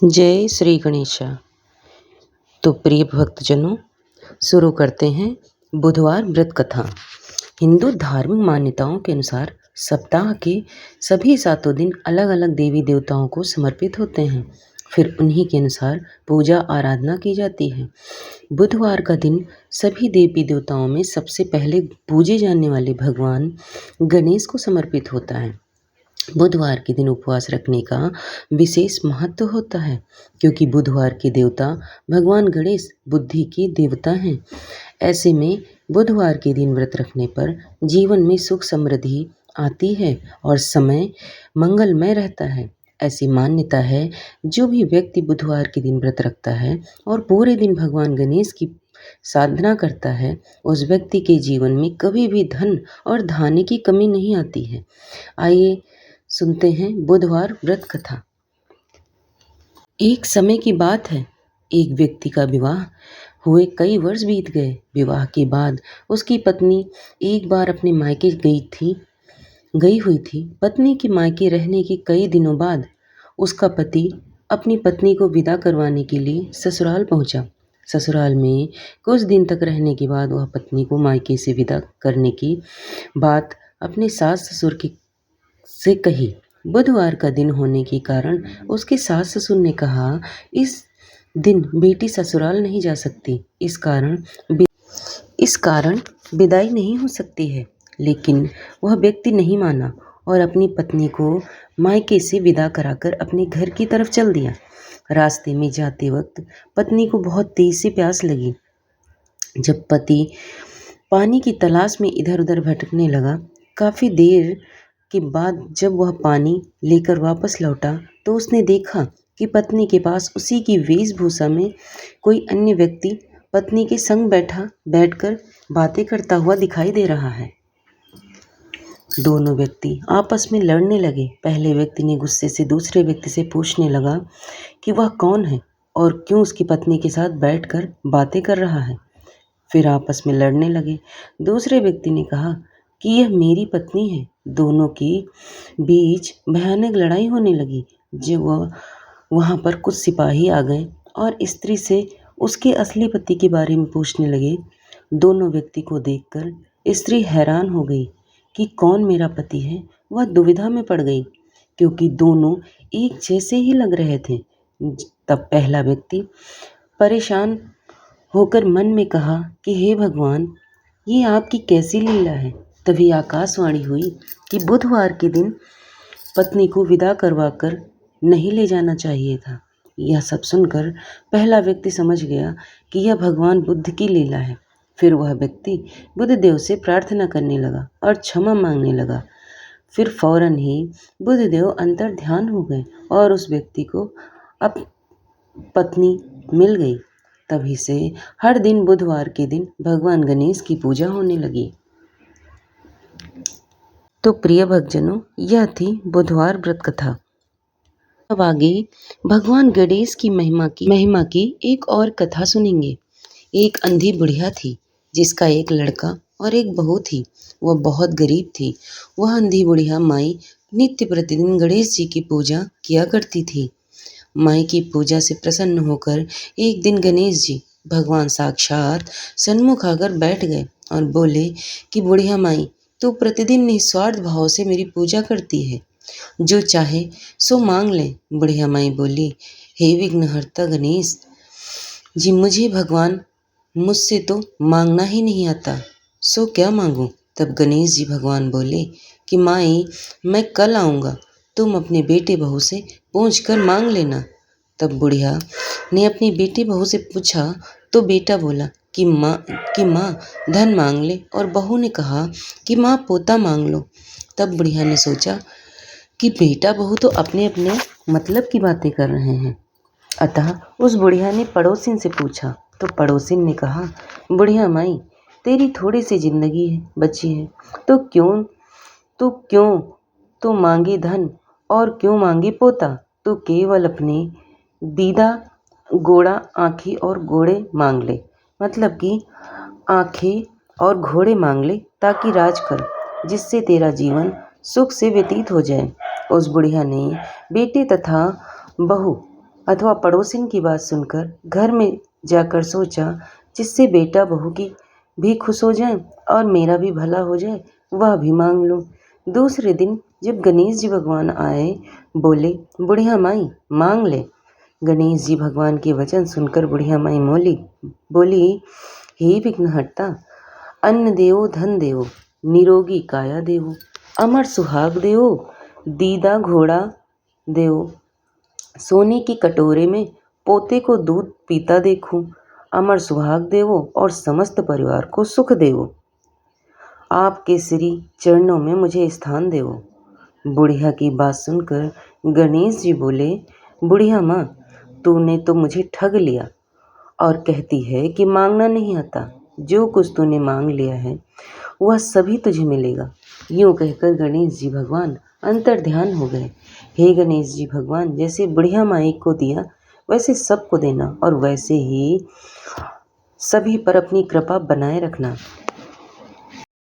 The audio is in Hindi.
जय श्री गणेशा। तो प्रिय भक्तजनों, शुरू करते हैं बुधवार व्रत कथा। हिंदू धार्मिक मान्यताओं के अनुसार सप्ताह के सभी 7 दिन अलग अलग देवी देवताओं को समर्पित होते हैं। फिर उन्हीं के अनुसार पूजा आराधना की जाती है। बुधवार का दिन सभी देवी देवताओं में सबसे पहले पूजे जाने वाले भगवान गणेश को समर्पित होता है। बुधवार के दिन उपवास रखने का विशेष महत्व होता है, क्योंकि बुधवार के देवता भगवान गणेश बुद्धि के देवता हैं। ऐसे में बुधवार के दिन व्रत रखने पर जीवन में सुख समृद्धि आती है और समय मंगलमय रहता है। ऐसी मान्यता है, जो भी व्यक्ति बुधवार के दिन व्रत रखता है और पूरे दिन भगवान गणेश की साधना करता है, उस व्यक्ति के जीवन में कभी भी धन और धान्य की कमी नहीं आती है। आइए सुनते हैं बुधवार व्रत कथा। एक समय की बात है, एक व्यक्ति का विवाह हुए कई वर्ष बीत गए। विवाह के बाद उसकी पत्नी एक बार अपने मायके गई हुई थी। पत्नी के मायके रहने के कई दिनों बाद उसका पति अपनी पत्नी को विदा करवाने के लिए ससुराल पहुंचा। ससुराल में कुछ दिन तक रहने के बाद वह पत्नी को मायके से विदा करने की बात अपने सास ससुर से कही। बुधवार का दिन होने के कारण उसके सास ससुर ने कहा, इस दिन बेटी ससुराल नहीं जा सकती, इस कारण विदाई नहीं हो सकती है। लेकिन वह व्यक्ति नहीं माना और अपनी पत्नी को मायके से विदा कराकर अपने घर की तरफ चल दिया। रास्ते में जाते वक्त पत्नी को बहुत तेज से प्यास लगी। जब पति पानी की तलाश में इधर उधर भटकने लगा, काफ़ी देर के बाद जब वह पानी लेकर वापस लौटा तो उसने देखा कि पत्नी के पास उसी की वेशभूषा में कोई अन्य व्यक्ति पत्नी के संग बैठकर बातें करता हुआ दिखाई दे रहा है। दोनों व्यक्ति आपस में लड़ने लगे। पहले व्यक्ति ने गुस्से से दूसरे व्यक्ति से पूछने लगा कि वह कौन है और क्यों उसकी पत्नी के साथ बैठकर बातें कर रहा है। फिर आपस में लड़ने लगे। दूसरे व्यक्ति ने कहा कि यह मेरी पत्नी है। दोनों के बीच भयानक लड़ाई होने लगी। जब वहाँ पर कुछ सिपाही आ गए और स्त्री से उसके असली पति के बारे में पूछने लगे। दोनों व्यक्ति को देखकर स्त्री हैरान हो गई कि कौन मेरा पति है। वह दुविधा में पड़ गई, क्योंकि दोनों एक जैसे ही लग रहे थे। तब पहला व्यक्ति परेशान होकर मन में कहा कि हे भगवान, ये आपकी कैसी लीला है। तभी आकाशवाणी हुई कि बुधवार के दिन पत्नी को विदा करवाकर नहीं ले जाना चाहिए था। यह सब सुनकर पहला व्यक्ति समझ गया कि यह भगवान बुद्ध की लीला है। फिर वह व्यक्ति बुद्धदेव से प्रार्थना करने लगा और क्षमा मांगने लगा। फिर फौरन ही बुद्धदेव अंतर ध्यान हो गए और उस व्यक्ति को अब पत्नी मिल गई। तभी से हर दिन बुधवार के दिन भगवान गणेश की पूजा होने लगी। तो प्रिय भक्तजनों, यह थी बुधवार व्रत कथा। अब आगे भगवान गणेश की महिमा की एक और कथा सुनेंगे। एक अंधी बुढ़िया थी, जिसका एक लड़का और एक बहू थी। वह बहुत गरीब थी। वह अंधी बुढ़िया माई नित्य प्रतिदिन गणेश जी की पूजा किया करती थी। माई की पूजा से प्रसन्न होकर एक दिन गणेश जी भगवान साक्षात सन्मुख आकर बैठ गए और बोले कि बुढ़िया माई, तू प्रतिदिन निस्वार्थ भाव से मेरी पूजा करती है, जो चाहे सो मांग ले। बुढ़िया माई बोली, हे विघ्नहर्ता गणेश जी, मुझसे तो मांगना ही नहीं आता, सो क्या मांगूं। तब गणेश जी भगवान बोले कि माई, मैं कल आऊँगा, तुम अपने बेटे बहू से पूछ कर मांग लेना। तब बुढ़िया ने अपनी बेटी बहू से पूछा तो बेटा बोला कि माँ धन मांग ले, और बहू ने कहा कि माँ पोता मांग लो। तब बुढ़िया ने सोचा कि बेटा बहू तो अपने अपने मतलब की बातें कर रहे हैं। अतः उस बुढ़िया ने पड़ोसिन से पूछा तो पड़ोसिन ने कहा, बुढ़िया माई, तेरी थोड़ी सी जिंदगी बची है, तो क्यों तो मांगे धन और क्यों मांगे पोता। तो केवल अपने दीदा घोड़ा आँखें और घोड़े मांग ले, मतलब कि आँखें और घोड़े मांग ले, ताकि राज कर, जिससे तेरा जीवन सुख से व्यतीत हो जाए। उस बुढ़िया ने बेटे तथा बहू अथवा पड़ोसिन की बात सुनकर घर में जाकर सोचा, जिससे बेटा बहू की भी खुश हो जाए और मेरा भी भला हो जाए, वह भी मांग लूँ। दूसरे दिन जब गणेश जी भगवान आए, बोले, बुढ़िया माई मांग ले। गणेश जी भगवान के वचन सुनकर बुढ़िया माई बोली, हे विघ्नहर्ता, अन्न देवो धन देवो, निरोगी काया देवो, अमर सुहाग देवो, दीदा घोड़ा देवो, सोने की कटोरे में पोते को दूध पीता देखूं, अमर सुहाग देवो और समस्त परिवार को सुख देवो, आपके श्री चरणों में मुझे स्थान देवो। बुढ़िया की बात सुनकर गणेश जी बोले, बुढ़िया माँ, तूने तो मुझे ठग लिया और कहती है कि मांगना नहीं आता। जो कुछ तूने मांग लिया है वह सभी तुझे मिलेगा। यूँ कहकर गणेश जी भगवान अंतर्ध्यान हो गए। हे गणेश जी भगवान, जैसे बुढ़िया माई को दिया वैसे सबको देना और वैसे ही सभी पर अपनी कृपा बनाए रखना।